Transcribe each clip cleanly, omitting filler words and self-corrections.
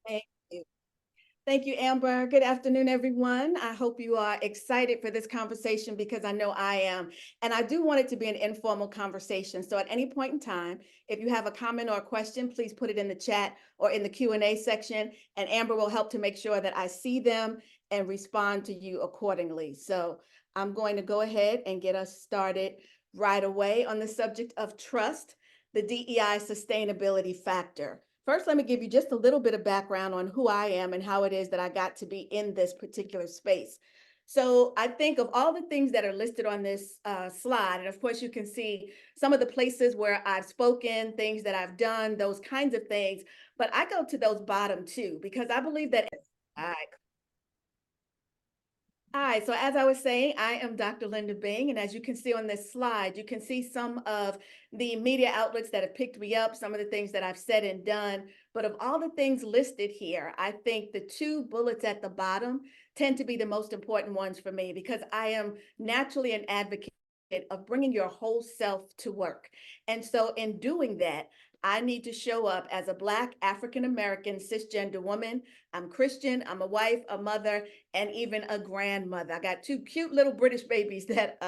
Thank you. Thank you, Amber. Good afternoon, everyone. I hope you are excited for this conversation because I know I am. And I do want it to be an informal conversation. So at any point in time, if you have a comment or a question, please put it in the chat or in the Q&A section, and Amber will help to make sure that I see them and respond to you accordingly. So I'm going to go ahead and get us started right away on the subject of trust, the DEI sustainability factor. First, let me give you just a little bit of background on who I am and how it is that I got to be in this particular space. So I think of all the things that are listed on this slide, and of course you can see some of the places where I've spoken, things that I've done, those kinds of things, but I go to those bottom two because I believe that. Hi, so as I was saying, I am Dr. Linda Bing, and as you can see on this slide, you can see some of the media outlets that have picked me up, some of the things that I've said and done. But of all the things listed here, I think the two bullets at the bottom tend to be the most important ones for me because I am naturally an advocate of bringing your whole self to work. And so in doing that, I need to show up as a Black African-American cisgender woman. I'm Christian, I'm a wife, a mother, and even a grandmother. I got two cute little British babies that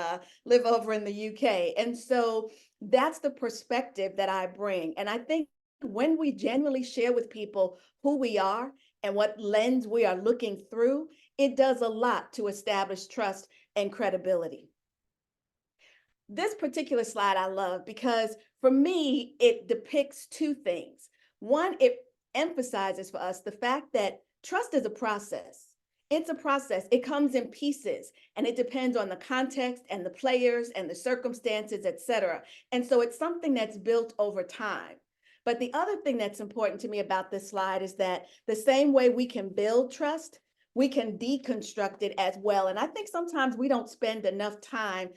live over in the UK. And so that's the perspective that I bring. And I think when we genuinely share with people who we are and what lens we are looking through, it does a lot to establish trust and credibility. This particular slide I love because for me, it depicts two things. One, it emphasizes for us the fact that trust is a process. It's a process. It comes in pieces and it depends on the context and the players and the circumstances, et cetera. And so it's something that's built over time. But the other thing that's important to me about this slide is that the same way we can build trust, we can deconstruct it as well. And I think sometimes we don't spend enough time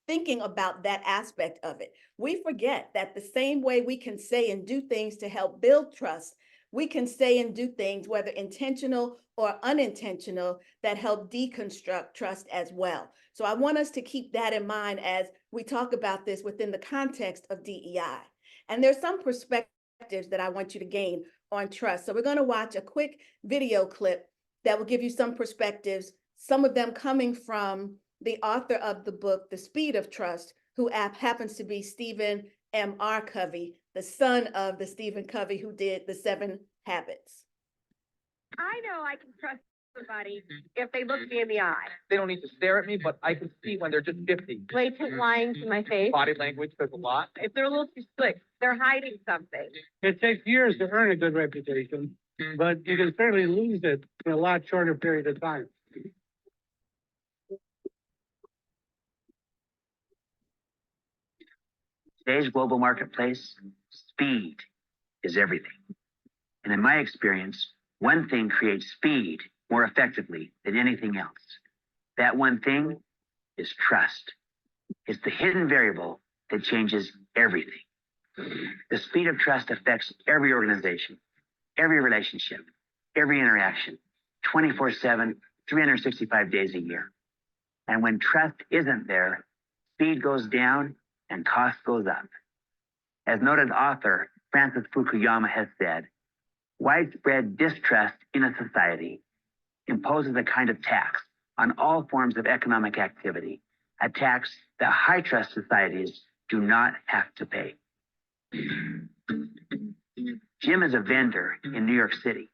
thinking about that aspect of it. We forget that the same way we can say and do things to help build trust, we can say and do things, whether intentional or unintentional, that help deconstruct trust as well. So I want us to keep that in mind as we talk about this within the context of DEI. And there's some perspectives that I want you to gain on trust. So we're going to watch a quick video clip that will give you some perspectives, some of them coming from the author of the book, The Speed of Trust, who happens to be Stephen M.R. Covey, the son of the Stephen Covey who did The 7 Habits. I know I can trust somebody if they look me in the eye. They don't need to stare at me, but I can see when they're just 50. Blatant lying to my face. Body language says a lot. If they're a little too slick, they're hiding something. It takes years to earn a good reputation, but you can certainly lose it in a lot shorter period of time. Today's global marketplace, speed is everything. And in my experience, one thing creates speed more effectively than anything else. That one thing is trust. It's the hidden variable that changes everything. The speed of trust affects every organization, every relationship, every interaction, 24/7, 365 days a year. And when trust isn't there, speed goes down and cost goes up. As noted author Francis Fukuyama has said, widespread distrust in a society imposes a kind of tax on all forms of economic activity, a tax that high trust societies do not have to pay. Jim is a vendor in New York City.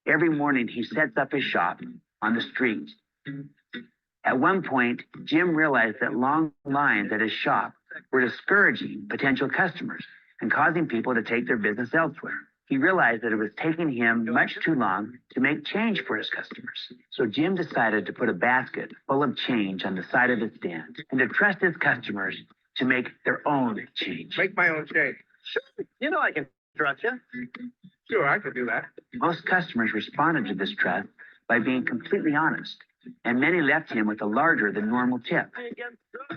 Every morning he sets up his shop on the street. At one point, Jim realized that long lines at his shop were discouraging potential customers and causing people to take their business elsewhere. He realized that it was taking him much too long to make change for his customers. So Jim decided to put a basket full of change on the side of his stand and to trust his customers to make their own change. Make my own change. Sure. You know I can trust you. Sure, I could do that. Most customers responded to this trust by being completely honest, and many left him with a larger than normal tip.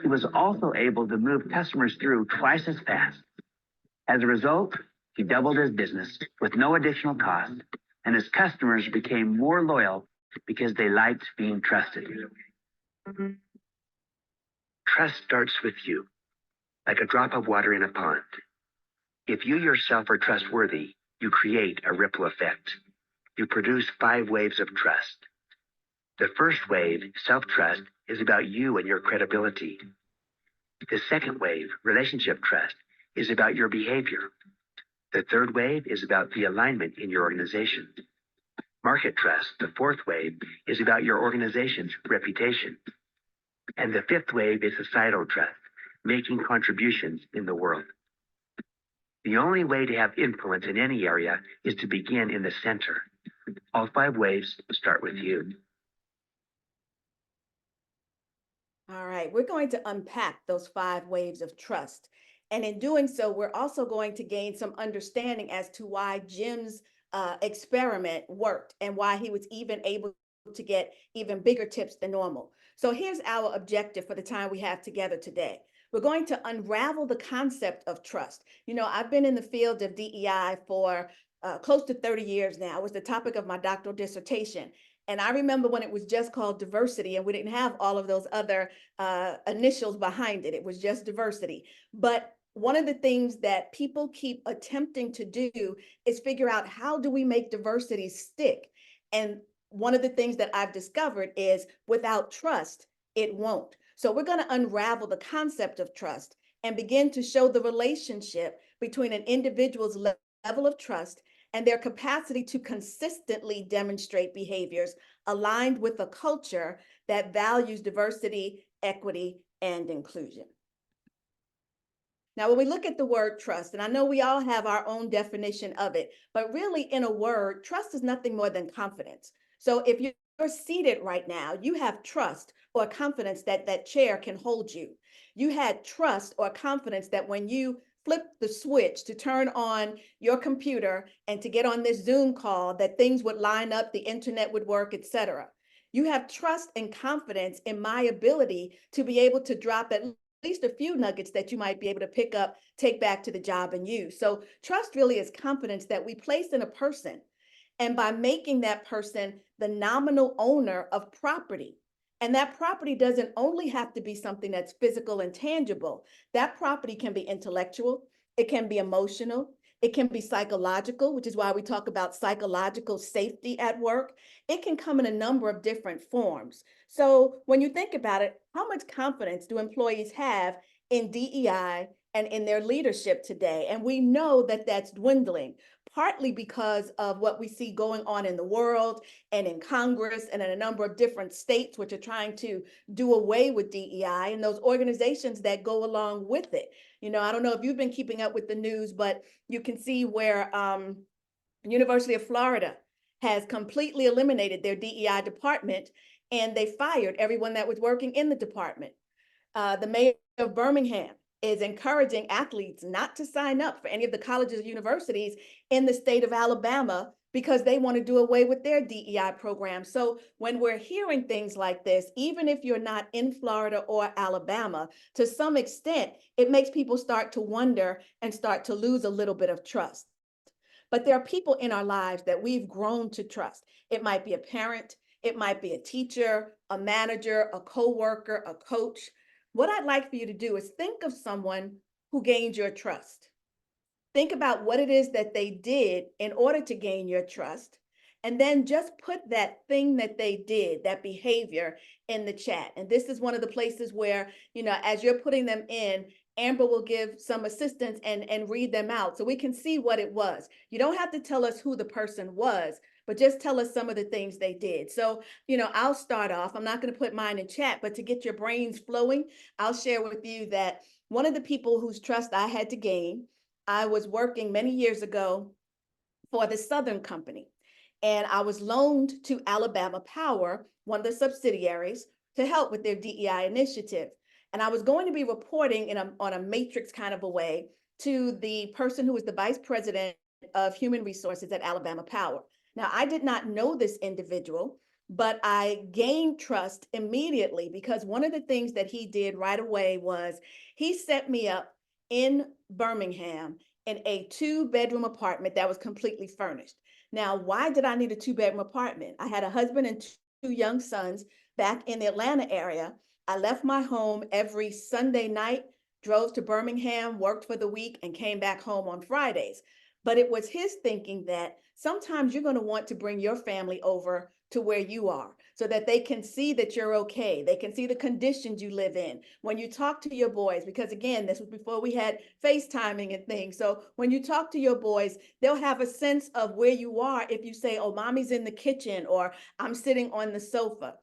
He was also able to move customers through twice as fast. As a result, he doubled his business with no additional cost, and his customers became more loyal because they liked being trusted. Trust starts with you, like a drop of water in a pond. If you yourself are trustworthy, you create a ripple effect. you produce 5 waves of trust. The first wave, self-trust, is about you and your credibility. The second wave, relationship trust, is about your behavior. The third wave is about the alignment in your organization. Market trust, the fourth wave, is about your organization's reputation. And the fifth wave is societal trust, making contributions in the world. The only way to have influence in any area is to begin in the center. All 5 waves start with you. All right, we're going to unpack those 5 waves of trust. And in doing so, we're also going to gain some understanding as to why Jim's experiment worked and why he was even able to get even bigger tips than normal. So here's our objective for the time we have together today. We're going to unravel the concept of trust. You know, I've been in the field of DEI for close to 30 years now. It was the topic of my doctoral dissertation. And I remember when it was just called diversity and we didn't have all of those other initials behind it. It was just diversity. But one of the things that people keep attempting to do is figure out, how do we make diversity stick? And one of the things that I've discovered is, without trust, it won't. So we're going to unravel the concept of trust and begin to show the relationship between an individual's level of trust and their capacity to consistently demonstrate behaviors aligned with a culture that values diversity, equity, and inclusion. Now, when we look at the word trust, and I know we all have our own definition of it, but really, in a word, trust is nothing more than confidence. So if you're seated right now, you have trust or confidence that that chair can hold you. You had trust or confidence that when you flip the switch to turn on your computer and to get on this Zoom call, that things would line up, the internet would work, etc. You have trust and confidence in my ability to be able to drop at least a few nuggets that you might be able to pick up, take back to the job and use. So trust really is confidence that we place in a person. And by making that person the nominal owner of property, and that property doesn't only have to be something that's physical and tangible. That property can be intellectual, it can be emotional, it can be psychological, which is why we talk about psychological safety at work. It can come in a number of different forms. So when you think about it, how much confidence do employees have in DEI and in their leadership today? And we know that that's dwindling, partly because of what we see going on in the world and in Congress and in a number of different states, which are trying to do away with DEI, and those organizations that go along with it. You know, I don't know if you've been keeping up with the news, but you can see where University of Florida has completely eliminated their DEI department, and they fired everyone that was working in the department. The mayor of Birmingham is encouraging athletes not to sign up for any of the colleges or universities in the state of Alabama because they want to do away with their DEI program. So when we're hearing things like this, even if you're not in Florida or Alabama, to some extent, it makes people start to wonder and start to lose a little bit of trust. But there are people in our lives that we've grown to trust. It might be a parent, it might be a teacher, a manager, a coworker, a coach. What I'd like for you to do is think of someone who gained your trust. Think about what it is that they did in order to gain your trust, and then just put that thing that they did, that behavior, in the chat. And this is one of the places where, you know, as you're putting them in, Amber will give some assistance and read them out so we can see what it was. You don't have to tell us who the person was, but just tell us some of the things they did. So, you know, I'll start off. I'm not going to put mine in chat, but to get your brains flowing, I'll share with you that one of the people whose trust I had to gain, I was working many years ago for the Southern Company, and I was loaned to Alabama Power, one of the subsidiaries, to help with their DEI initiative. And I was going to be reporting on a matrix kind of a way to the person who was the vice president of human resources at Alabama Power. Now, I did not know this individual, but I gained trust immediately because one of the things that he did right away was he set me up in Birmingham in a 2-bedroom apartment that was completely furnished. Now, why did I need a 2-bedroom apartment? I had a husband and 2 young sons back in the Atlanta area. I left my home every Sunday night, drove to Birmingham, worked for the week, and came back home on Fridays. But it was his thinking that sometimes you're going to want to bring your family over to where you are so that they can see that you're okay. They can see the conditions you live in. When you talk to your boys, because again, this was before we had FaceTiming and things. So when you talk to your boys, they'll have a sense of where you are if you say, oh, mommy's in the kitchen or I'm sitting on the sofa.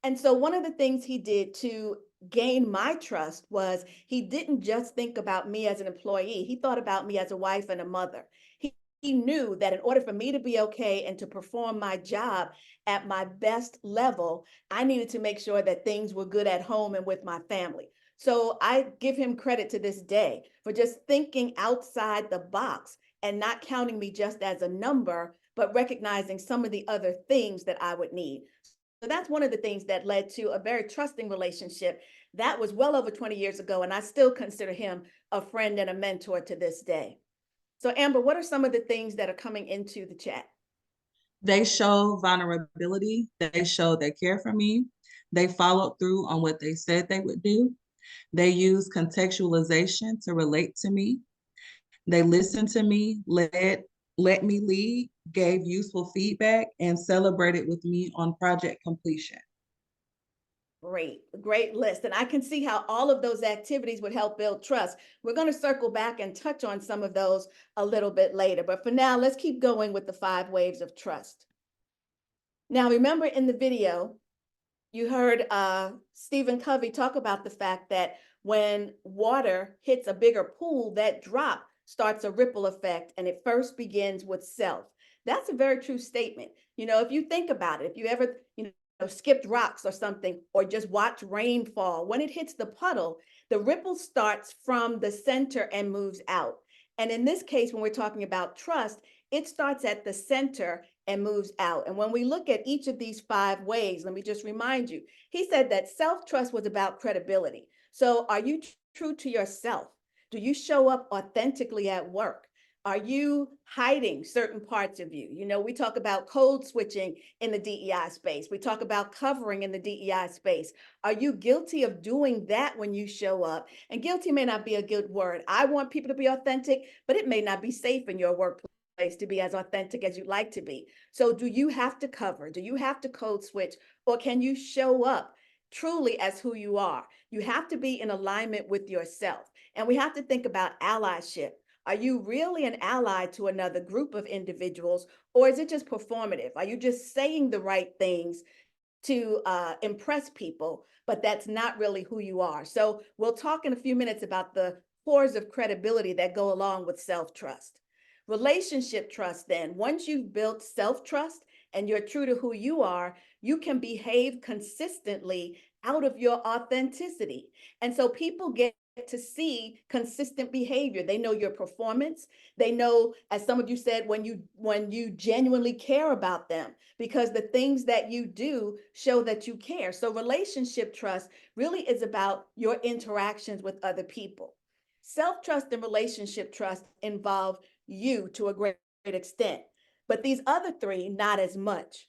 And so one of the things he did to gain my trust was he didn't just think about me as an employee. He thought about me as a wife and a mother. He knew that in order for me to be okay and to perform my job at my best level, I needed to make sure that things were good at home and with my family. So I give him credit to this day for just thinking outside the box and not counting me just as a number, but recognizing some of the other things that I would need. So that's one of the things that led to a very trusting relationship. That was well over 20 years ago, and I still consider him a friend and a mentor to this day. So Amber, what are some of the things that are coming into the chat? They show vulnerability. They show they care for me. They followed through on what they said they would do. They use contextualization to relate to me. They listened to me, let me lead, gave useful feedback, and celebrated with me on project completion. Great list. And I can see how all of those activities would help build trust. We're going to circle back and touch on some of those a little bit later. But for now, let's keep going with the 5 waves of trust. Now, remember in the video, you heard Stephen Covey talk about the fact that when water hits a bigger pool, that drop starts a ripple effect, and it first begins with self. That's a very true statement. You know, if you think about it, if you ever, skipped rocks or something, or just watch rain fall, when it hits the puddle, the ripple starts from the center and moves out. And in this case, when we're talking about trust, it starts at the center and moves out. And when we look at each of these 5 ways, let me just remind you, he said that self-trust was about credibility. So are you true to yourself? Do you show up authentically at work? Are you hiding certain parts of you? You know, we talk about code switching in the DEI space. We talk about covering in the DEI space. Are you guilty of doing that when you show up? And guilty may not be a good word. I want people to be authentic, but it may not be safe in your workplace to be as authentic as you'd like to be. So do you have to cover? Do you have to code switch? Or can you show up truly as who you are? You have to be in alignment with yourself. And we have to think about allyship. Are you really an ally to another group of individuals, or is it just performative? Are you just saying the right things to impress people, but that's not really who you are? So we'll talk in a few minutes about the cores of credibility that go along with self-trust. Relationship trust, then, once you've built self-trust and you're true to who you are, you can behave consistently out of your authenticity. And so people get to see consistent behavior. They know your performance. They know, as some of you said, when you genuinely care about them, because the things that you do show that you care. So relationship trust really is about your interactions with other people. Self-trust and relationship trust involve you to a great extent, but these other 3, not as much.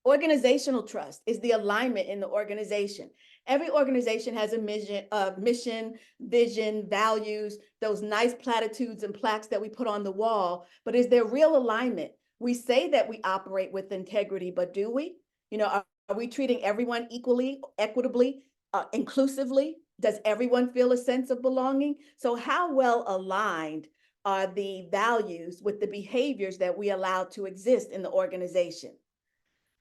Organizational trust is the alignment in the organization. Every organization has a mission, vision, values, those nice platitudes and plaques that we put on the wall, but is there real alignment? We say that we operate with integrity, but do we? You know, are we treating everyone equally, equitably, inclusively? Does everyone feel a sense of belonging? So how well aligned are the values with the behaviors that we allow to exist in the organization?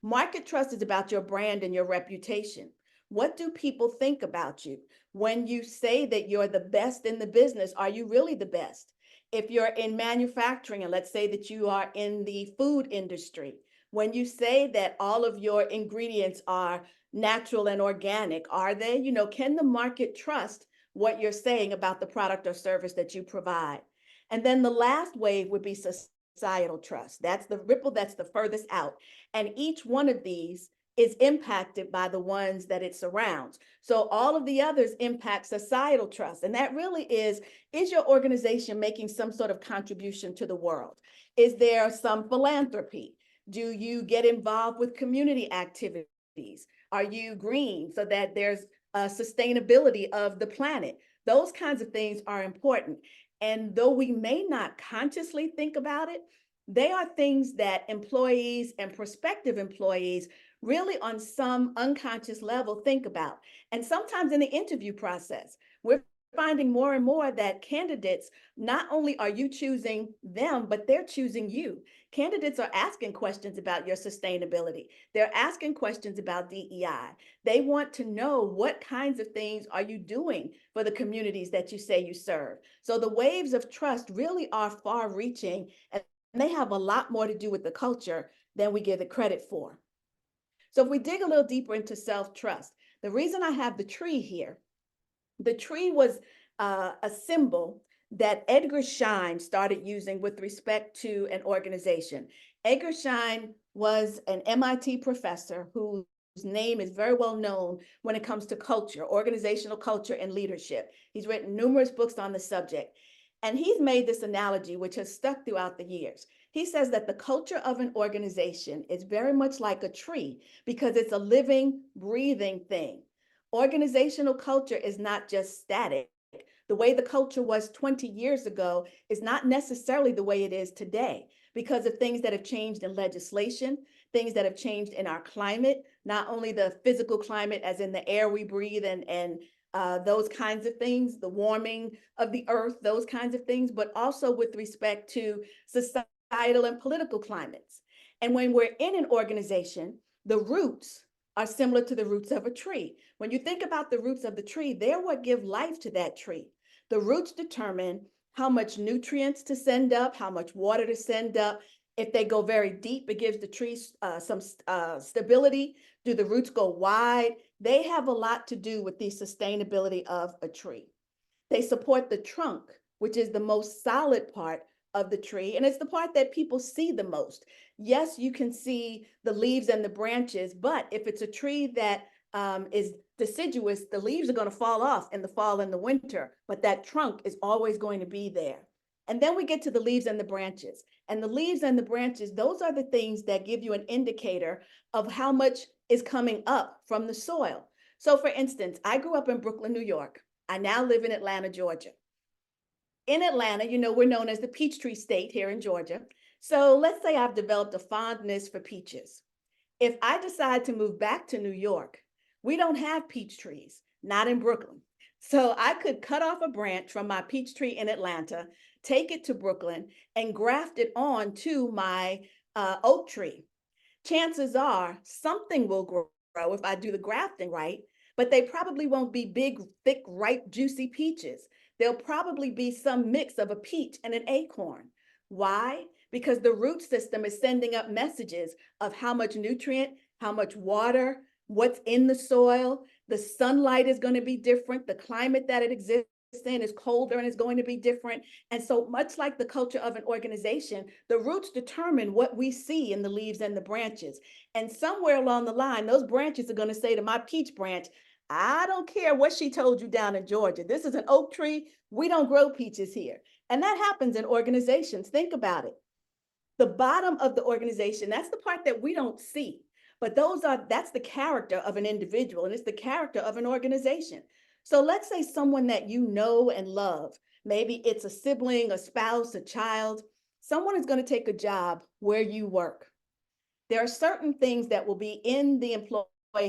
Market trust is about your brand and your reputation. What do people think about you? When you say that you're the best in the business, are you really the best? If you're in manufacturing, and let's say that you are in the food industry, when you say that all of your ingredients are natural and organic, are they? You know, can the market trust what you're saying about the product or service that you provide? And then the last wave would be societal trust. That's the ripple that's the furthest out. And each one of these is impacted by the ones that it surrounds. So all of the others impact societal trust. And that really is your organization making some sort of contribution to the world? Is there some philanthropy? Do you get involved with community activities? Are you green so that there's sustainability of the planet? Those kinds of things are important. And though we may not consciously think about it, They are things that employees and prospective employees really on some unconscious level think about. And sometimes in the interview process, we're finding more and more that candidates, not only are you choosing them, but they're choosing you. Candidates are asking questions about your sustainability. They're asking questions about DEI. They want to know what kinds of things are you doing for the communities that you say you serve. So the waves of trust really are far reaching, and they have a lot more to do with the culture than we give it credit for. So if we dig a little deeper into self-trust, the reason I have the tree here, the tree was a symbol that Edgar Schein started using with respect to an organization. Edgar Schein was an MIT professor whose name is very well known when it comes to culture, organizational culture, and leadership. He's written numerous books on the subject. And he's made this analogy, which has stuck throughout the years. He says that the culture of an organization is very much like a tree because it's a living, breathing thing. Organizational culture is not just static. The way the culture was 20 years ago is not necessarily the way it is today because of things that have changed in legislation, things that have changed in our climate, not only the physical climate as in the air we breathe and those kinds of things, the warming of the earth, those kinds of things, but also with respect to societal and political climates. And when we're in an organization, the roots are similar to the roots of a tree. When you think about the roots of the tree, they're what give life to that tree. The roots determine how much nutrients to send up, how much water to send up. If they go very deep, it gives the tree some stability. Do the roots go wide? They have a lot to do with the sustainability of a tree. They support the trunk, which is the most solid part of the tree, and it's the part that people see the most. Yes, you can see the leaves and the branches, but if it's a tree that is deciduous, the leaves are going to fall off in the fall and the winter, but that trunk is always going to be there. And then we get to the leaves and the branches. And the leaves and the branches, those are the things that give you an indicator of how much is coming up from the soil. So for instance, I grew up in Brooklyn, New York. I now live in Atlanta, Georgia. In Atlanta, you know, we're known as the Peachtree State here in Georgia. So let's say I've developed a fondness for peaches. If I decide to move back to New York, we don't have peach trees, not in Brooklyn. So I could cut off a branch from my peach tree in Atlanta, take it to Brooklyn, and graft it on to my oak tree. Chances are something will grow if I do the grafting right, but they probably won't be big, thick, ripe, juicy peaches. There'll probably be some mix of a peach and an acorn. Why? Because the root system is sending up messages of how much nutrient, how much water, what's in the soil. The sunlight is going to be different. The climate that it exists in is colder and is going to be different. And so much like the culture of an organization, the roots determine what we see in the leaves and the branches. And somewhere along the line, those branches are going to say to my peach branch, I don't care what she told you down in Georgia. This is an oak tree. We don't grow peaches here. And that happens in organizations. Think about it. The bottom of the organization, that's the part that we don't see. But that's the character of an individual, and it's the character of an organization. So let's say someone that you know and love, maybe it's a sibling, a spouse, a child, someone is going to take a job where you work. There are certain things that will be in the employee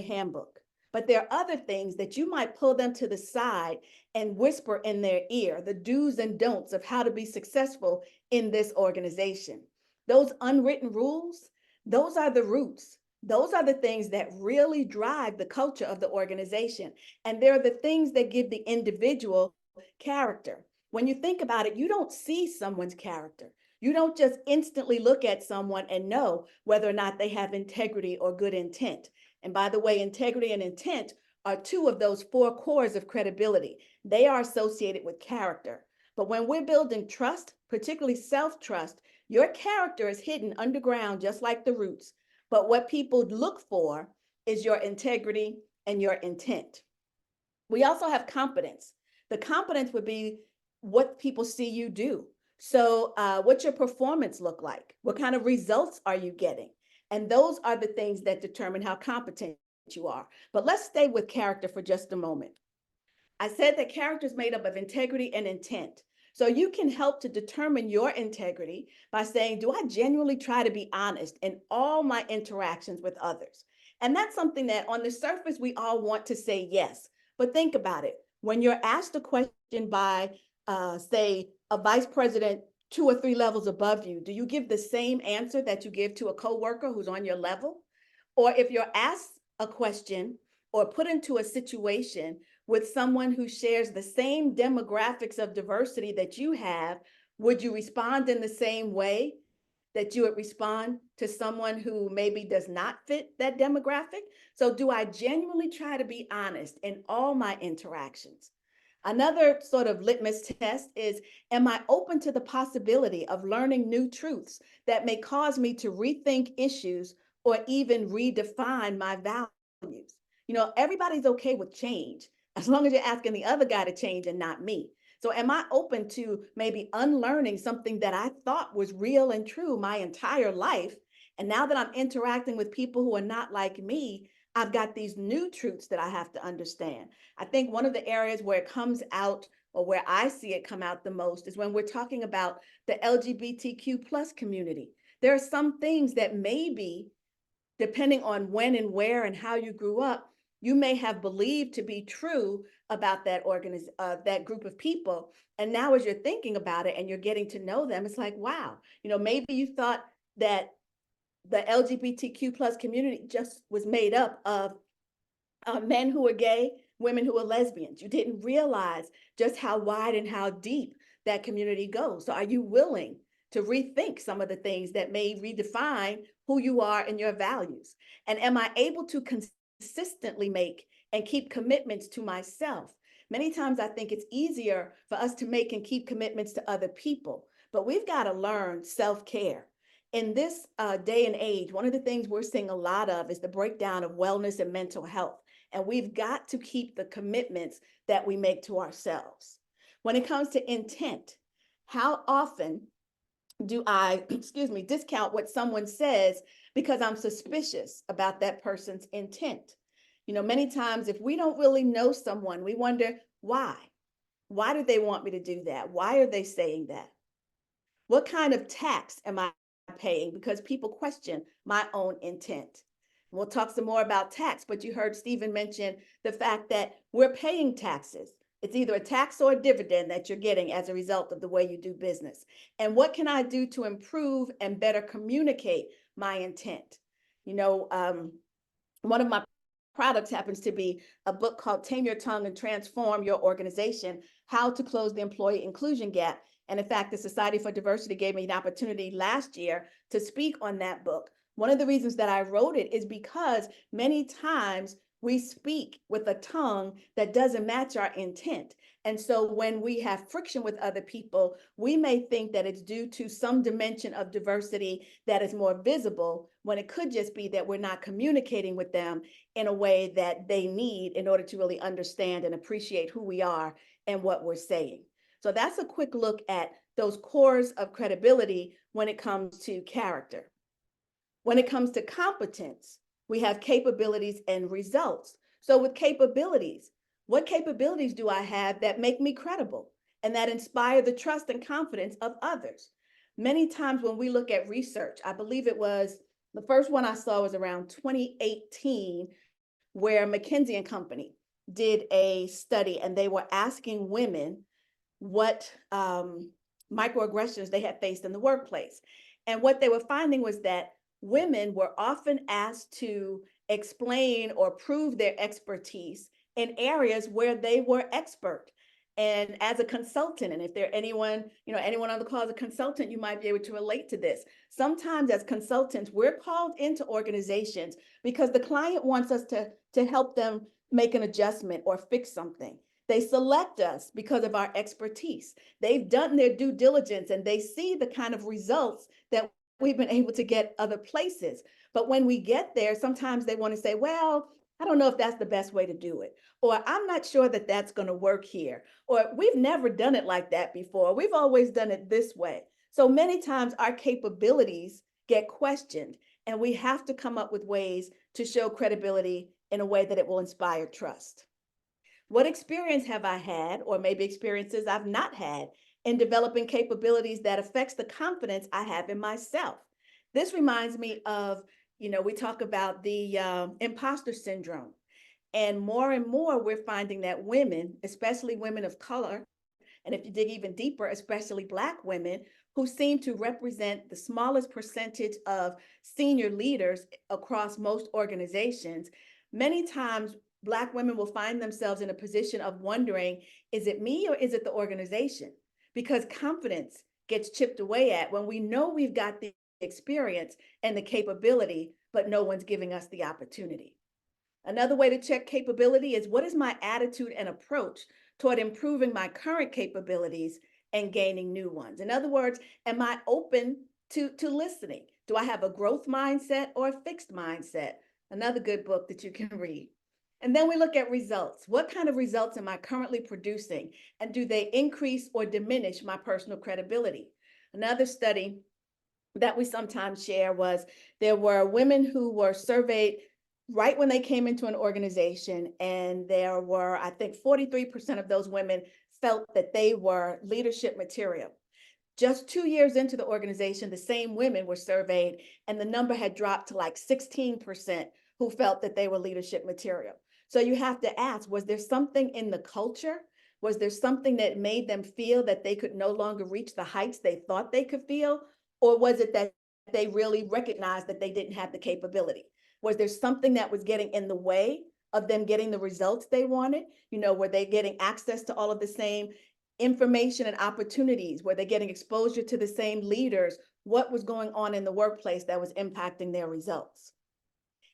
handbook, but there are other things that you might pull them to the side and whisper in their ear, the do's and don'ts of how to be successful in this organization. Those unwritten rules, those are the roots. Those are the things that really drive the culture of the organization. And they're the things that give the individual character. When you think about it, you don't see someone's character. You don't just instantly look at someone and know whether or not they have integrity or good intent. And by the way, integrity and intent are two of those four cores of credibility. They are associated with character. But when we're building trust, particularly self-trust, your character is hidden underground, just like the roots. But what people look for is your integrity and your intent. We also have competence. The competence would be what people see you do. So what's your performance look like? What kind of results are you getting? And those are the things that determine how competent you are. But let's stay with character for just a moment. I said that character is made up of integrity and intent. So you can help to determine your integrity by saying, do I genuinely try to be honest in all my interactions with others? And that's something that on the surface, we all want to say yes. But think about it. When you're asked a question by, say, a vice president 2 or 3 levels above you, do you give the same answer that you give to a coworker who's on your level? Or if you're asked a question or put into a situation with someone who shares the same demographics of diversity that you have, would you respond in the same way that you would respond to someone who maybe does not fit that demographic? So do I genuinely try to be honest in all my interactions? Another sort of litmus test is, am I open to the possibility of learning new truths that may cause me to rethink issues or even redefine my values? You know, everybody's okay with change as long as you're asking the other guy to change and not me. So am I open to maybe unlearning something that I thought was real and true my entire life? And now that I'm interacting with people who are not like me, I've got these new truths that I have to understand. I think one of the areas where it comes out, or where I see it come out the most, is when we're talking about the LGBTQ plus community. There are some things that maybe, depending on when and where and how you grew up, you may have believed to be true about that group of people. And now as you're thinking about it and you're getting to know them, it's like, wow, you know, maybe you thought that the LGBTQ plus community just was made up of men who are gay, women who are lesbians. You didn't realize just how wide and how deep that community goes. So are you willing to rethink some of the things that may redefine who you are and your values? And am I able to consistently make and keep commitments to myself? Many times I think it's easier for us to make and keep commitments to other people, but we've got to learn self-care. In this day and age, one of the things we're seeing a lot of is the breakdown of wellness and mental health. And we've got to keep the commitments that we make to ourselves. When it comes to intent, how often do I, discount what someone says because I'm suspicious about that person's intent? You know, many times if we don't really know someone, we wonder why. Why do they want me to do that? Why are they saying that? What kind of tax am I paying because people question my own intent? We'll talk some more about tax, but you heard Stephen mention the fact that we're paying taxes. It's either a tax or a dividend that you're getting as a result of the way you do business. And what can I do to improve and better communicate my intent? You know, one of my products happens to be a book called Tame Your Tongue and Transform Your Organization, How to Close the Employee Inclusion Gap. And in fact, the Society for Diversity gave me an opportunity last year to speak on that book. One of the reasons that I wrote it is because many times we speak with a tongue that doesn't match our intent. And so when we have friction with other people, we may think that it's due to some dimension of diversity that is more visible, when it could just be that we're not communicating with them in a way that they need in order to really understand and appreciate who we are and what we're saying. So that's a quick look at those cores of credibility when it comes to character. When it comes to competence, we have capabilities and results. So with capabilities, what capabilities do I have that make me credible and that inspire the trust and confidence of others? Many times when we look at research, I believe it was the first one I saw was around 2018, where McKinsey and Company did a study and they were asking women what microaggressions they had faced in the workplace. And what they were finding was that women were often asked to explain or prove their expertise in areas where they were expert. And as a consultant, and if there anyone on the call as a consultant, you might be able to relate to this. Sometimes as consultants, we're called into organizations because the client wants us to help them make an adjustment or fix something. They select us because of our expertise. They've done their due diligence and they see the kind of results that we've been able to get other places. But when we get there, sometimes they want to say, well, I don't know if that's the best way to do it. Or I'm not sure that that's going to work here. Or we've never done it like that before. We've always done it this way. So many times our capabilities get questioned and we have to come up with ways to show credibility in a way that it will inspire trust. What experience have I had, or maybe experiences I've not had in developing capabilities that affects the confidence I have in myself. This reminds me of, we talk about the imposter syndrome. And more, we're finding that women, especially women of color, and if you dig even deeper, especially Black women, who seem to represent the smallest percentage of senior leaders across most organizations, many times Black women will find themselves in a position of wondering, is it me or is it the organization? Because confidence gets chipped away at when we know we've got the experience and the capability, but no one's giving us the opportunity. Another way to check capability is, what is my attitude and approach toward improving my current capabilities and gaining new ones? In other words, am I open to listening? Do I have a growth mindset or a fixed mindset? Another good book that you can read. And then we look at results. What kind of results am I currently producing? And do they increase or diminish my personal credibility? Another study that we sometimes share was, there were women who were surveyed right when they came into an organization, and there were, I think, 43% of those women felt that they were leadership material. Just 2 years into the organization, the same women were surveyed, and the number had dropped to like 16% who felt that they were leadership material. So you have to ask, was there something in the culture? Was there something that made them feel that they could no longer reach the heights they thought they could feel? Or was it that they really recognized that they didn't have the capability? Was there something that was getting in the way of them getting the results they wanted? Were they getting access to all of the same information and opportunities? Were they getting exposure to the same leaders? What was going on in the workplace that was impacting their results?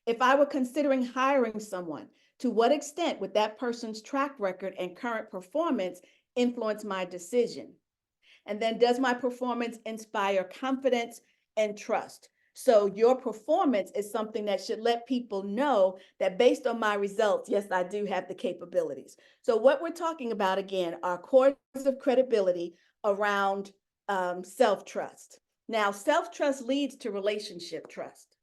If I were considering hiring someone, to what extent would that person's track record and current performance influence my decision? And then, does my performance inspire confidence and trust? So your performance is something that should let people know that based on my results, yes, I do have the capabilities. So what we're talking about, again, are cores of credibility around self-trust. Now, self-trust leads to relationship trust.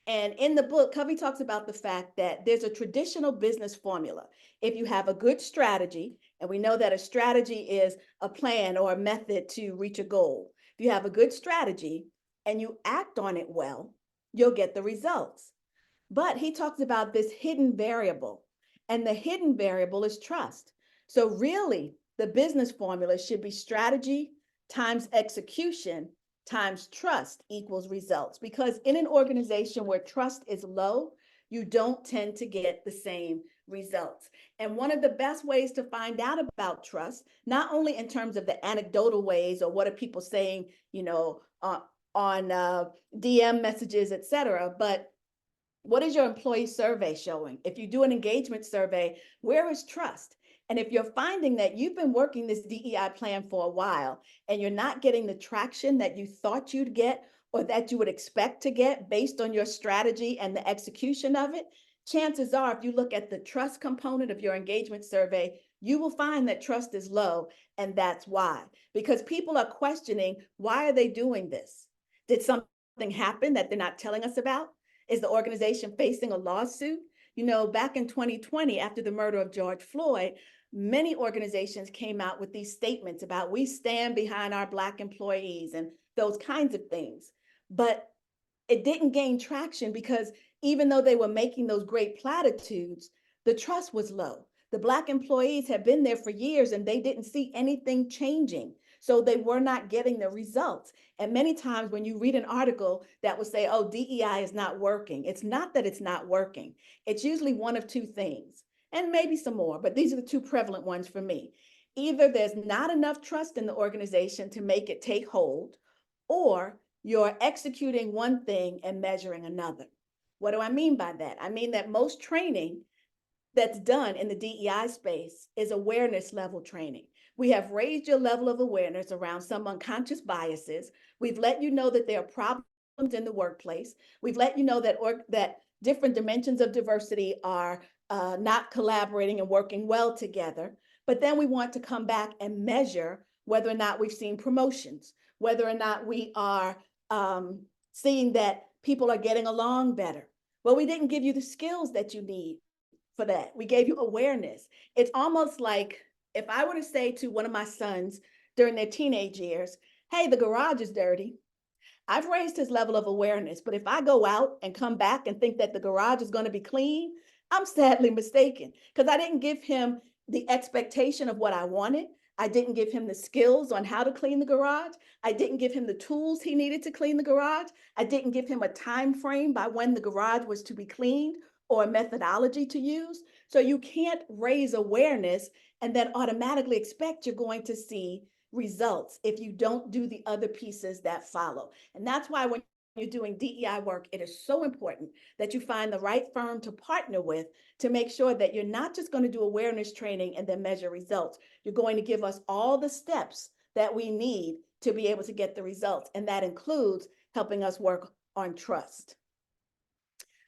And in the book, Covey talks about the fact that there's a traditional business formula. If you have a good strategy, and we know that a strategy is a plan or a method to reach a goal. If you have a good strategy and you act on it well, you'll get the results. But he talks about this hidden variable, and the hidden variable is trust. So really, the business formula should be strategy times execution times trust equals results. Because in an organization where trust is low, you don't tend to get the same results. And one of the best ways to find out about trust, not only in terms of the anecdotal ways or what are people saying, on DM messages, et cetera, but what is your employee survey showing? If you do an engagement survey, where is trust? And if you're finding that you've been working this DEI plan for a while and you're not getting the traction that you thought you'd get or that you would expect to get based on your strategy and the execution of it, chances are, if you look at the trust component of your engagement survey, you will find that trust is low. And that's why, because people are questioning, why are they doing this? Did something happen that they're not telling us about? Is the organization facing a lawsuit? Back in 2020, after the murder of George Floyd, many organizations came out with these statements about, we stand behind our Black employees and those kinds of things. But it didn't gain traction because even though they were making those great platitudes, the trust was low. The Black employees had been there for years and they didn't see anything changing. So they were not getting the results. And many times when you read an article that will say, oh, DEI is not working, it's not that it's not working. It's usually one of two things, and maybe some more, but these are the two prevalent ones for me. Either there's not enough trust in the organization to make it take hold, or you're executing one thing and measuring another. What do I mean by that? I mean that most training that's done in the DEI space is awareness level training. We have raised your level of awareness around some unconscious biases. We've let you know that there are problems in the workplace. We've let you know that different dimensions of diversity are not collaborating and working well together. But then we want to come back and measure whether or not we've seen promotions, whether or not we are seeing that people are getting along better. Well, we didn't give you the skills that you need for that. We gave you awareness. It's almost like if I were to say to one of my sons, during their teenage years, hey, the garage is dirty. I've raised his level of awareness, but if I go out and come back and think that the garage is going to be clean, I'm sadly mistaken because I didn't give him the expectation of what I wanted. I didn't give him the skills on how to clean the garage. I didn't give him the tools he needed to clean the garage. I didn't give him a time frame by when the garage was to be cleaned or a methodology to use. So you can't raise awareness and then automatically expect you're going to see results if you don't do the other pieces that follow. And that's why when you're doing DEI work, it is so important that you find the right firm to partner with to make sure that you're not just going to do awareness training and then measure results. You're going to give us all the steps that we need to be able to get the results. And that includes helping us work on trust.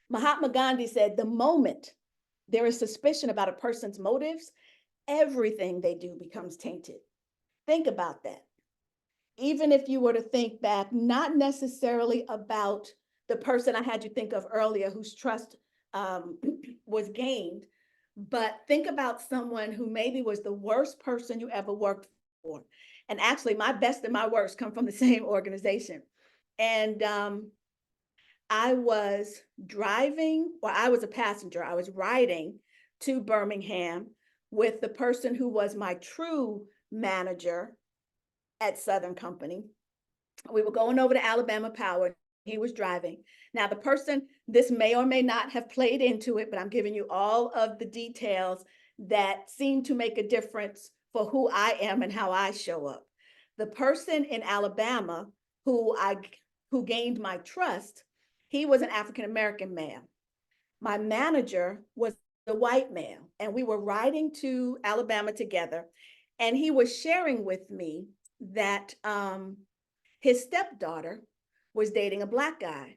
Mahatma Gandhi said, the moment there is suspicion about a person's motives, everything they do becomes tainted. Think about that. Even if you were to think back, not necessarily about the person I had you think of earlier whose trust was gained, but think about someone who maybe was the worst person you ever worked for. And actually, my best and my worst come from the same organization. And I was driving, or I was a passenger. I was riding to Birmingham with the person who was my true manager at Southern Company. We were going over to Alabama Power. He was driving. Now, the person, this may or may not have played into it, but I'm giving you all of the details that seem to make a difference for who I am and how I show up. The person in Alabama who gained my trust, he was an African-American man. My manager was a white man, and we were riding to Alabama together, and he was sharing with me that his stepdaughter was dating a Black guy,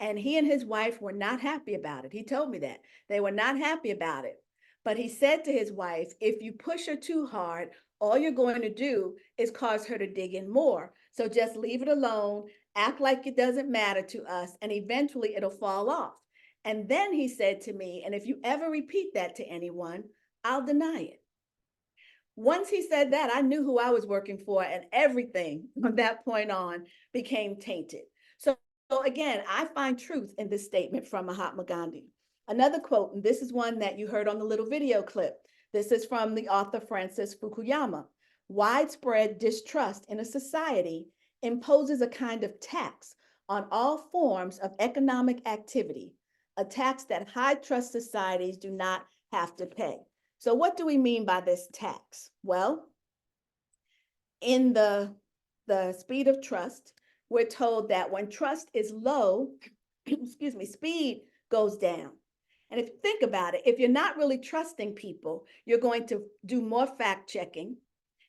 and he and his wife were not happy about it. He told me that they were not happy about it. But he said to his wife, if you push her too hard, all you're going to do is cause her to dig in more. So just leave it alone, act like it doesn't matter to us, and eventually it'll fall off. And then he said to me, and if you ever repeat that to anyone, I'll deny it. Once he said that, I knew who I was working for, and everything from that point on became tainted. So again, I find truth in this statement from Mahatma Gandhi. Another quote, and this is one that you heard on the little video clip. This is from the author Francis Fukuyama. Widespread distrust in a society imposes a kind of tax on all forms of economic activity, a tax that high trust societies do not have to pay. So what do we mean by this tax? Well, in the speed of trust, we're told that when trust is low, excuse me, speed goes down. And if you think about it, if you're not really trusting people, you're going to do more fact checking.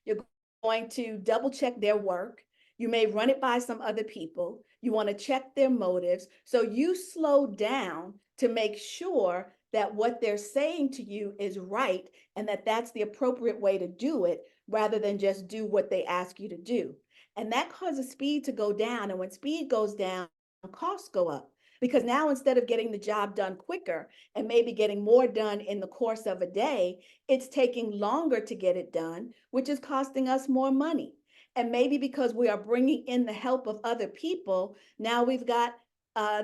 You're going to double check their work. You may run it by some other people. You want to check their motives. So you slow down to make sure that what they're saying to you is right and that that's the appropriate way to do it rather than just do what they ask you to do. And that causes speed to go down. And when speed goes down, costs go up. Because now instead of getting the job done quicker and maybe getting more done in the course of a day, it's taking longer to get it done, which is costing us more money. And maybe because we are bringing in the help of other people, now we've got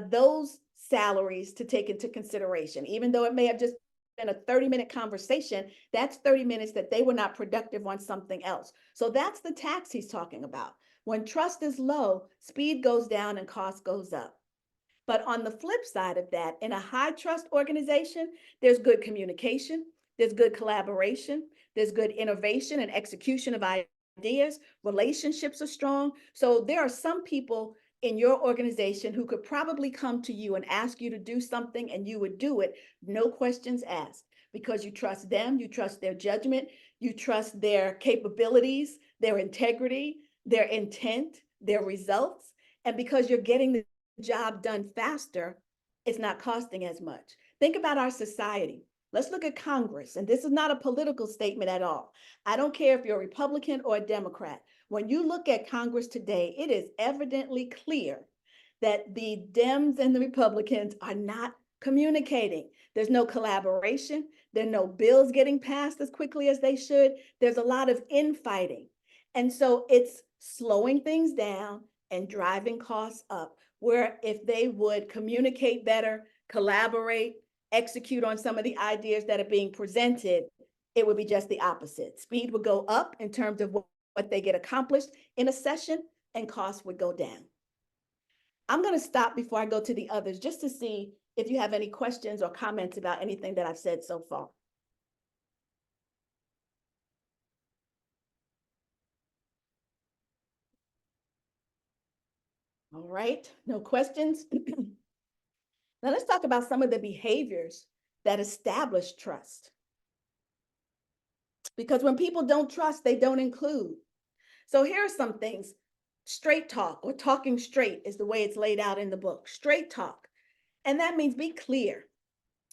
those salaries to take into consideration. Even though it may have just been a 30-minute conversation, that's 30 minutes that they were not productive on something else. So that's the tax he's talking about. When trust is low, speed goes down and cost goes up. But on the flip side of that, in a high trust organization, there's good communication, there's good collaboration, there's good innovation and execution of ideas, relationships are strong. So there are some people in your organization who could probably come to you and ask you to do something and you would do it, no questions asked, because you trust them, you trust their judgment, you trust their capabilities, their integrity, their intent, their results. And because you're getting the job done faster, it's not costing as much. Think about our society. Let's look at Congress. And this is not a political statement at all. I don't care if you're a Republican or a Democrat. When you look at Congress today, it is evidently clear that the Dems and the Republicans are not communicating. There's no collaboration. There are no bills getting passed as quickly as they should. There's a lot of infighting. And so it's slowing things down and driving costs up, where if they would communicate better, collaborate, execute on some of the ideas that are being presented, it would be just the opposite. Speed would go up in terms of what they get accomplished in a session, and costs would go down. I'm going to stop before I go to the others just to see if you have any questions or comments about anything that I've said so far. All right, no questions. Now let's talk about some of the behaviors that establish trust. Because when people don't trust, they don't include. So here are some things. Straight talk, or talking straight, is the way it's laid out in the book. Straight talk. And that means be clear,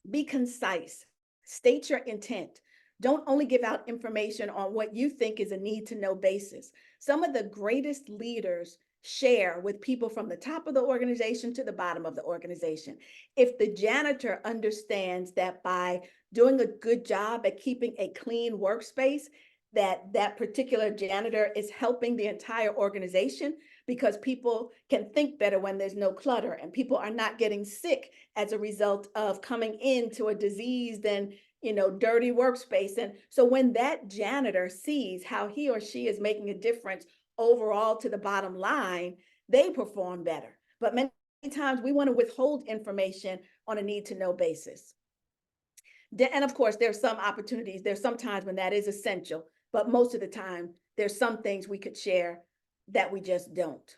be concise, state your intent. Don't only give out information on what you think is a need to know basis. Some of the greatest leaders share with people from the top of the organization to the bottom of the organization. If the janitor understands that by doing a good job at keeping a clean workspace, that particular janitor is helping the entire organization, because people can think better when there's no clutter, and people are not getting sick as a result of coming into a diseased and dirty workspace. And so when that janitor sees how he or she is making a difference overall to the bottom line, they perform better. But many times we want to withhold information on a need to know basis. And of course, there's some opportunities, there's some times when that is essential, but most of the time, there's some things we could share that we just don't.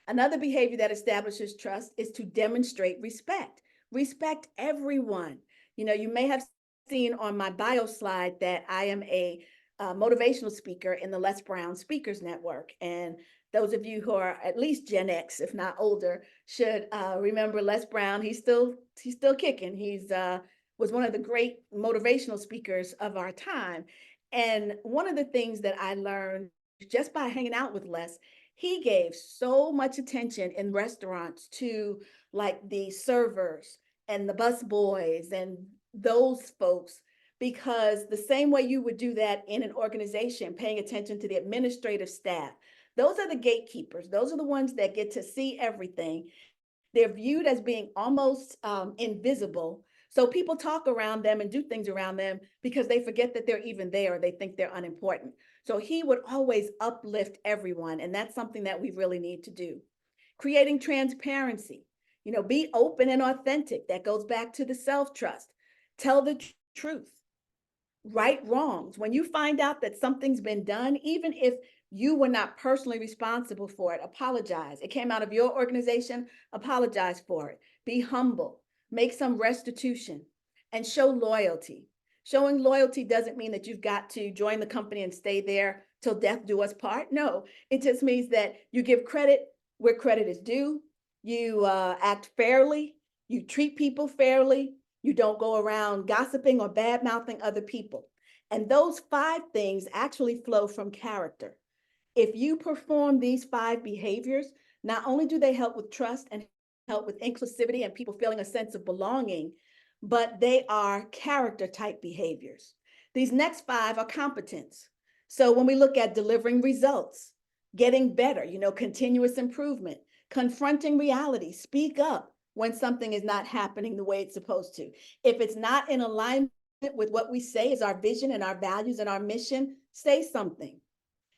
Another behavior that establishes trust is to demonstrate respect. Respect everyone. You may have seen on my bio slide that I am a motivational speaker in the Les Brown Speakers Network. And those of you who are at least Gen X, if not older, should remember Les Brown. He's still kicking. He's was one of the great motivational speakers of our time. And one of the things that I learned just by hanging out with Les, he gave so much attention in restaurants to like the servers and the bus boys and those folks, because the same way you would do that in an organization, paying attention to the administrative staff, those are the gatekeepers. Those are the ones that get to see everything. They're viewed as being almost invisible. So people talk around them and do things around them because they forget that they're even there, or they think they're unimportant. So he would always uplift everyone. And that's something that we really need to do. Creating transparency, be open and authentic. That goes back to the self-trust. Tell the truth. Right wrongs. When you find out that something's been done, even if you were not personally responsible for it, apologize. It came out of your organization, apologize for it. Be humble. Make some restitution and show loyalty. Showing loyalty doesn't mean that you've got to join the company and stay there till death do us part. No, it just means that you give credit where credit is due. You act fairly. You treat people fairly. You don't go around gossiping or bad-mouthing other people. And those 5 things actually flow from character. If you perform these 5 behaviors, not only do they help with trust and help with inclusivity and people feeling a sense of belonging, but they are character type behaviors. These next 5 are competence. So when we look at delivering results, getting better, continuous improvement, confronting reality, speak up when something is not happening the way it's supposed to. If it's not in alignment with what we say is our vision and our values and our mission, say something.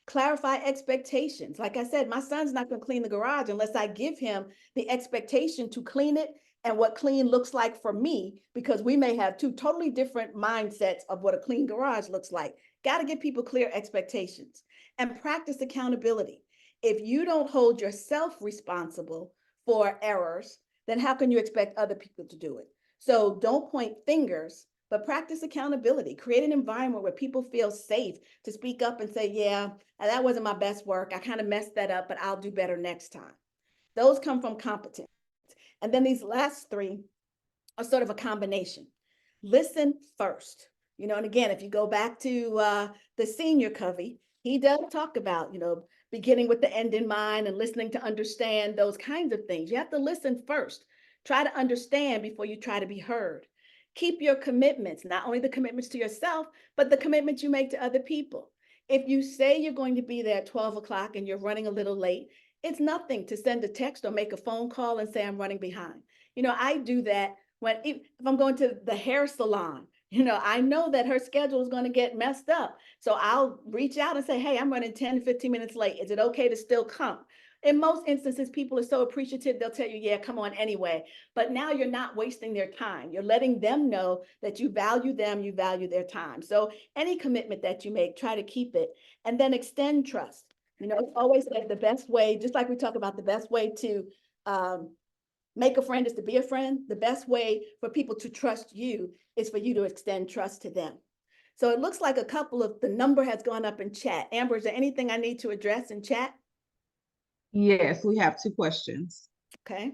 Clarify expectations. Like I said, my son's not going to clean the garage unless I give him the expectation to clean it and what clean looks like for me, because we may have 2 totally different mindsets of what a clean garage looks like. Got to give people clear expectations and practice accountability. If you don't hold yourself responsible for errors, then how can you expect other people to do it? So don't point fingers, but practice accountability. Create an environment where people feel safe to speak up and say, yeah, that wasn't my best work. I kind of messed that up, but I'll do better next time. Those come from competence. And then these last 3 are sort of a combination. Listen first. And again, if you go back to the senior Covey, he does talk about, beginning with the end in mind and listening to understand, those kinds of things. You have to listen first. Try to understand before you try to be heard. Keep your commitments, not only the commitments to yourself, but the commitments you make to other people. If you say you're going to be there at 12 o'clock and you're running a little late, it's nothing to send a text or make a phone call and say, I'm running behind. I do that if I'm going to the hair salon. I know that her schedule is going to get messed up. So I'll reach out and say, hey, I'm running 10 to 15 minutes late. Is it okay to still come? In most instances, people are so appreciative, they'll tell you, yeah, come on anyway. But now you're not wasting their time. You're letting them know that you value them, you value their time. So any commitment that you make, try to keep it and then extend trust. It's always said the best way, just like we talk about the best way to make a friend is to be a friend. The best way for people to trust you is for you to extend trust to them. So it looks like the number has gone up in chat. Amber, is there anything I need to address in chat? Yes, we have 2 questions. Okay.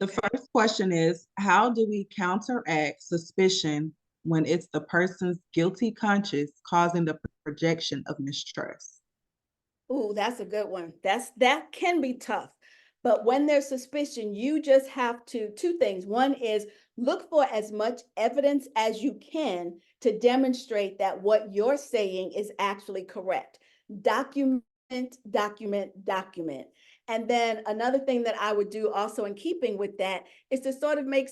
The first question is, how do we counteract suspicion when it's the person's guilty conscience causing the projection of mistrust? Ooh, that's a good one. That can be tough. But when there's suspicion, you just have to, 2 things. One is look for as much evidence as you can to demonstrate that what you're saying is actually correct. Document, document, document. And then another thing that I would do also in keeping with that is to sort of make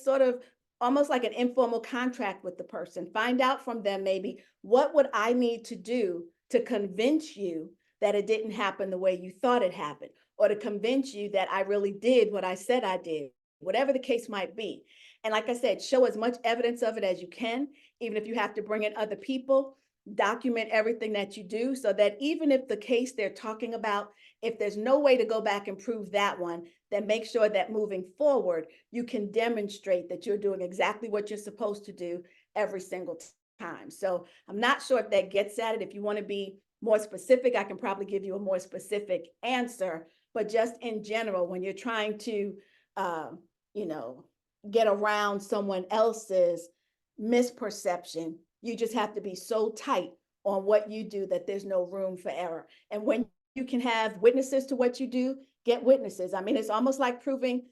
almost like an informal contract with the person. Find out from them maybe, what would I need to do to convince you that it didn't happen the way you thought it happened, or to convince you that I really did what I said I did, whatever the case might be. And like I said, show as much evidence of it as you can, even if you have to bring in other people. Document everything that you do so that even if the case they're talking about, if there's no way to go back and prove that one, then make sure that moving forward, you can demonstrate that you're doing exactly what you're supposed to do every single time. So I'm not sure if that gets at it. If you want to be more specific, I can probably give you a more specific answer. But just in general, when you're trying to, get around someone else's misperception, you just have to be so tight on what you do that there's no room for error. And when you can have witnesses to what you do, get witnesses. I mean, it's almost like proving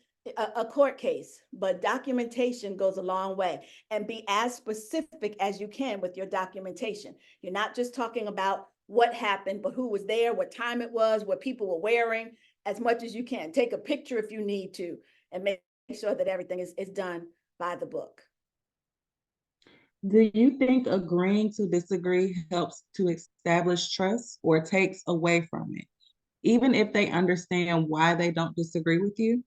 a court case, but documentation goes a long way. And be as specific as you can with your documentation. You're not just talking about what happened, but who was there, what time it was, what people were wearing, as much as you can. Take a picture if you need to, and make sure that everything is done by the book. Do you think agreeing to disagree helps to establish trust or takes away from it, even if they understand why they don't disagree with you?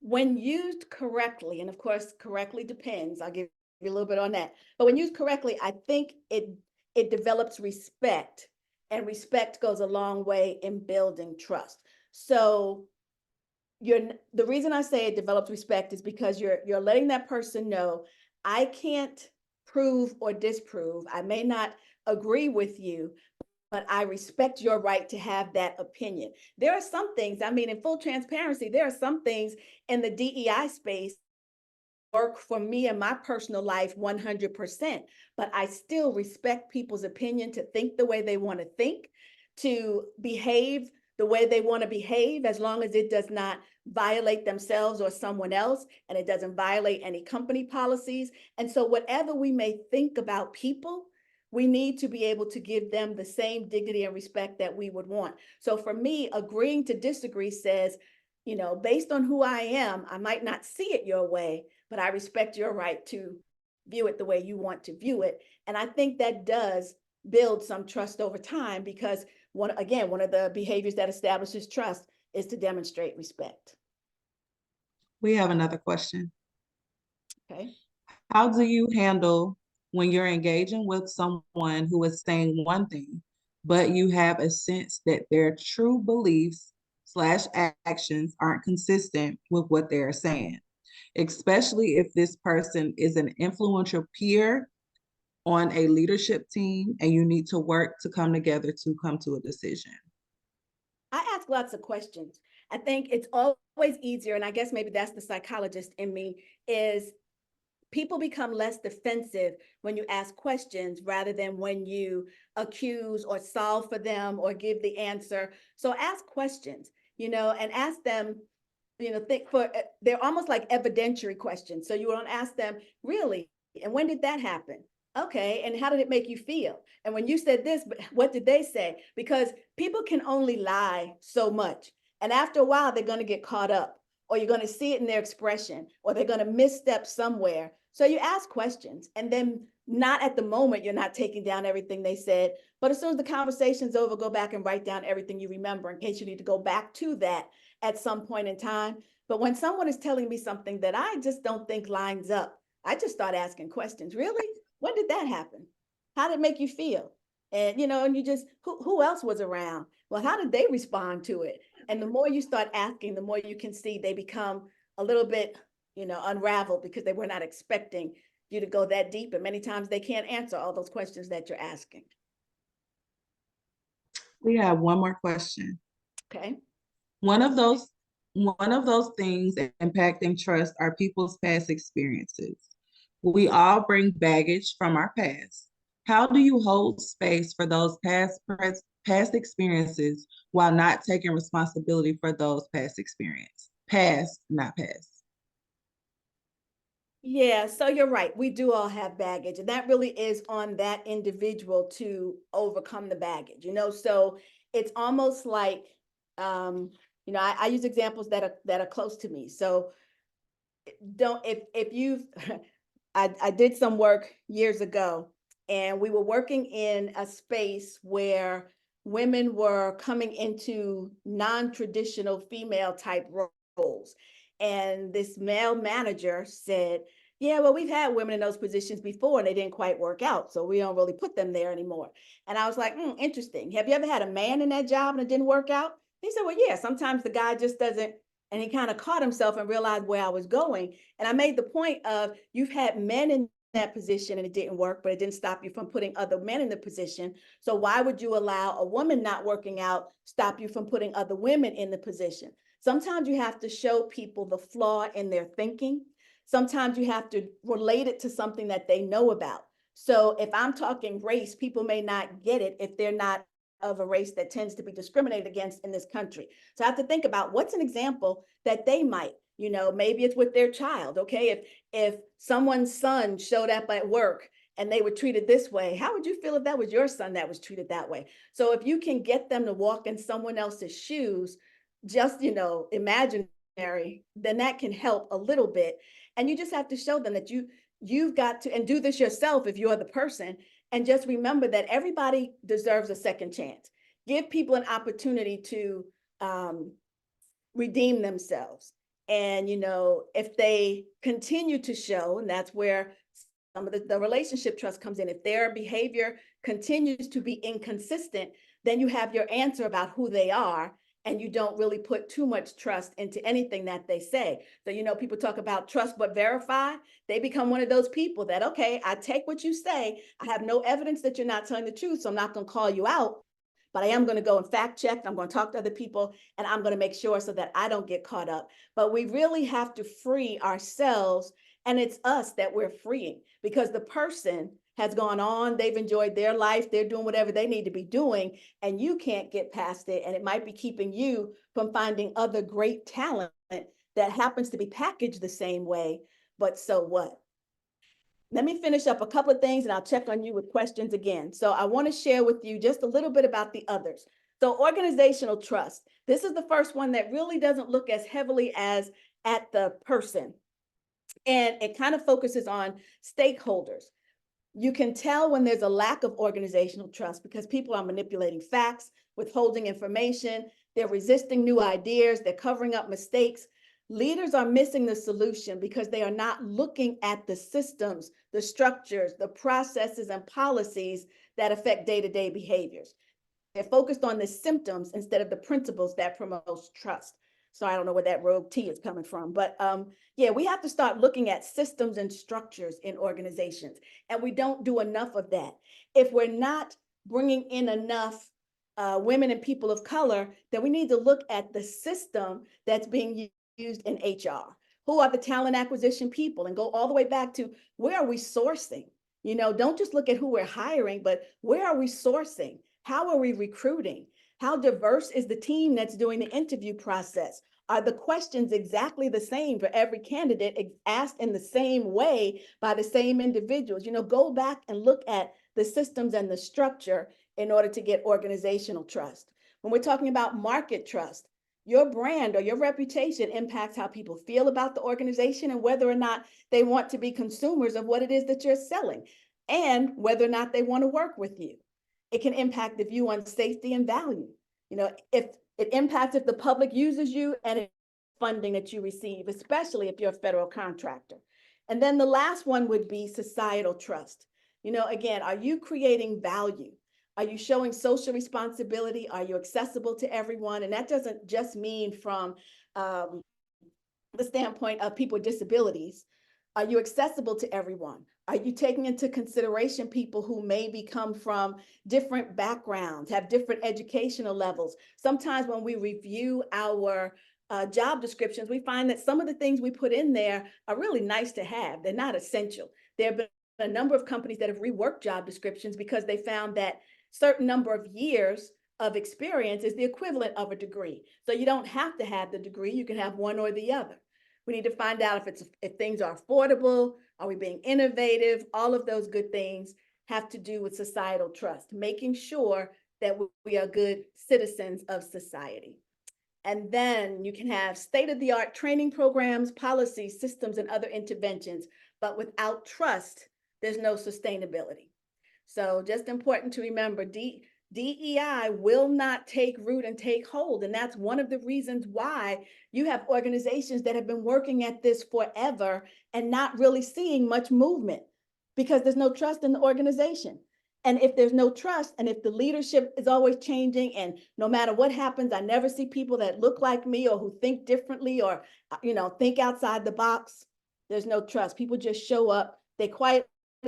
When used correctly, and of course, correctly depends, I'll give you a little bit on that. But when used correctly, I think it develops respect, and respect goes a long way in building trust. So the reason I say it develops respect is because you're letting that person know, I can't prove or disprove. I may not agree with you, but I respect your right to have that opinion. There are some things, I mean, in full transparency, there are some things in the DEI space work for me in my personal life 100%, but I still respect people's opinion to think the way they want to think, to behave the way they want to behave, as long as it does not violate themselves or someone else, and it doesn't violate any company policies. And so whatever we may think about people, we need to be able to give them the same dignity and respect that we would want. So for me, agreeing to disagree says, based on who I am, I might not see it your way, but I respect your right to view it the way you want to view it. And I think that does build some trust over time, because one of the behaviors that establishes trust is to demonstrate respect. We have another question. Okay. How do you handle when you're engaging with someone who is saying one thing, but you have a sense that their true beliefs / actions aren't consistent with what they're saying, especially if this person is an influential peer on a leadership team and you need to work to come together to come to a decision? I ask lots of questions. I think it's always easier, and I guess maybe that's the psychologist in me, is people become less defensive when you ask questions rather than when you accuse or solve for them or give the answer. So ask questions, and ask them, they're almost like evidentiary questions. So you want to ask them, really, and when did that happen? Okay, and how did it make you feel? And when you said this, but what did they say? Because people can only lie so much. And after a while, they're going to get caught up, or you're going to see it in their expression, or they're going to misstep somewhere. So you ask questions, and then not at the moment, you're not taking down everything they said. But as soon as the conversation's over, go back and write down everything you remember in case you need to go back to that at some point in time. But when someone is telling me something that I just don't think lines up, I just start asking questions. Really? When did that happen? How did it make you feel? And and you just who else was around? Well, how did they respond to it? And the more you start asking, the more you can see they become a little bit, unraveled because they were not expecting you to go that deep. And many times they can't answer all those questions that you're asking. We have one more question. Okay. One of those things impacting trust are people's past experiences. We all bring baggage from our past. How do you hold space for those past experiences while not taking responsibility for those past experience? Past, not past. Yeah, so you're right. We do all have baggage, and that really is on that individual to overcome the baggage. So it's almost like, I use examples that are close to me. So don't if you've I did some work years ago, and we were working in a space where women were coming into non-traditional female type roles. And this male manager said, yeah, well, we've had women in those positions before and they didn't quite work out. So we don't really put them there anymore. And I was like, interesting. Have you ever had a man in that job and it didn't work out? He said, well, yeah, sometimes the guy just doesn't. And he kind of caught himself and realized where I was going. And I made the point of you've had men in that position and it didn't work, but it didn't stop you from putting other men in the position. So why would you allow a woman not working out stop you from putting other women in the position? Sometimes you have to show people the flaw in their thinking. Sometimes you have to relate it to something that they know about. So if I'm talking race, people may not get it if they're not of a race that tends to be discriminated against in this country. So I have to think about what's an example that they might, maybe it's with their child. Okay. If someone's son showed up at work and they were treated this way, how would you feel if that was your son that was treated that way? So if you can get them to walk in someone else's shoes, just, imaginary, then that can help a little bit. And you just have to show them that you've got to, and do this yourself if you're the person. And just remember that everybody deserves a second chance. Give people an opportunity to redeem themselves. And, if they continue to show, and that's where some of the relationship trust comes in, if their behavior continues to be inconsistent, then you have your answer about who they are. And you don't really put too much trust into anything that they say. So, people talk about trust but verify. They become one of those people that, okay, I take what you say. I have no evidence that you're not telling the truth, so I'm not going to call you out. But I am going to go and fact check. I'm going to talk to other people, and I'm going to make sure so that I don't get caught up. But we really have to free ourselves, and it's us that we're freeing, because the person has gone on, they've enjoyed their life, they're doing whatever they need to be doing, and you can't get past it. And it might be keeping you from finding other great talent that happens to be packaged the same way, but so what? Let me finish up a couple of things and I'll check on you with questions again. So I want to share with you just a little bit about the others. So organizational trust. This is the first one that really doesn't look as heavily as at the person. And it kind of focuses on stakeholders. You can tell when there's a lack of organizational trust because people are manipulating facts, withholding information, they're resisting new ideas, they're covering up mistakes. Leaders are missing the solution because they are not looking at the systems, the structures, the processes, and policies that affect day-to-day behaviors. They're focused on the symptoms instead of the principles that promotes trust. So I don't know where that rogue T is coming from, but yeah, we have to start looking at systems and structures in organizations, and we don't do enough of that. If we're not bringing in enough women and people of color, then we need to look at the system that's being used in HR. Who are the talent acquisition people? And go all the way back to where are we sourcing? Don't just look at who we're hiring, but where are we sourcing? How are we recruiting? How diverse is the team that's doing the interview process? Are the questions exactly the same for every candidate, asked in the same way by the same individuals? Go back and look at the systems and the structure in order to get organizational trust. When we're talking about market trust, your brand or your reputation impacts how people feel about the organization and whether or not they want to be consumers of what it is that you're selling, and whether or not they want to work with you. It can impact the view on safety and value. If it impacts if the public uses you and funding that you receive, especially if you're a federal contractor. And then the last one would be societal trust. Again, are you creating value? Are you showing social responsibility? Are you accessible to everyone? And that doesn't just mean from the standpoint of people with disabilities. Are you accessible to everyone? Are you taking into consideration people who maybe come from different backgrounds, have different educational levels? Sometimes when we review our job descriptions, we find that some of the things we put in there are really nice to have. They're not essential. There have been a number of companies that have reworked job descriptions because they found that certain number of years of experience is the equivalent of a degree. So you don't have to have the degree, you can have one or the other. We need to find out if things are affordable, are we being innovative? All of those good things have to do with societal trust, making sure that we are good citizens of society. And then you can have state-of-the-art training programs, policies, systems, and other interventions, but without trust, there's no sustainability. So just important to remember, DEI will not take root and take hold. And that's one of the reasons why you have organizations that have been working at this forever and not really seeing much movement, because there's no trust in the organization. And if there's no trust, and if the leadership is always changing, and no matter what happens, I never see people that look like me or who think differently or, think outside the box, there's no trust. People just show up, they quietly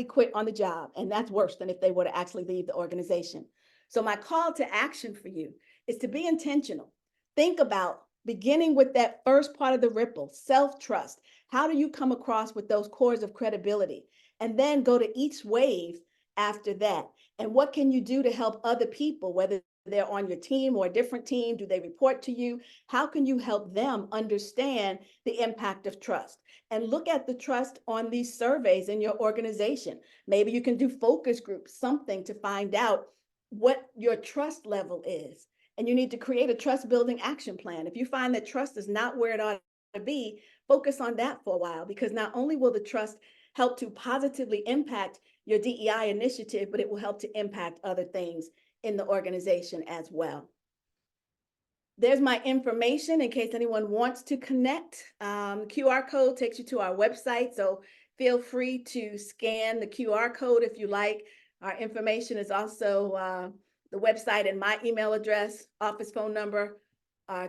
quit on the job. And that's worse than if they were to actually leave the organization. So my call to action for you is to be intentional. Think about beginning with that first part of the ripple, self-trust. How do you come across with those cores of credibility? And then go to each wave after that. And what can you do to help other people, whether they're on your team or a different team? Do they report to you? How can you help them understand the impact of trust? And look at the trust on these surveys in your organization. Maybe you can do focus groups, something to find out what your trust level is. And you need to create a trust building action plan. If you find that trust is not where it ought to be, focus on that for a while, because not only will the trust help to positively impact your DEI initiative, but it will help to impact other things in the organization as well. There's my information in case anyone wants to connect. QR code takes you to our website, so feel free to scan the QR code if you like. Our information is also the website and my email address, office phone number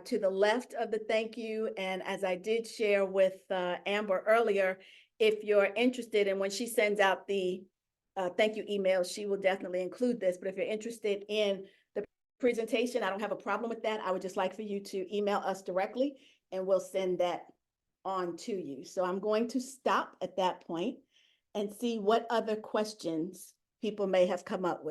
to the left of the thank you. And as I did share with Amber earlier, if you're interested, and when she sends out the thank you email, she will definitely include this. But if you're interested in the presentation, I don't have a problem with that. I would just like for you to email us directly and we'll send that on to you. So I'm going to stop at that point and see what other questions people may have come up with.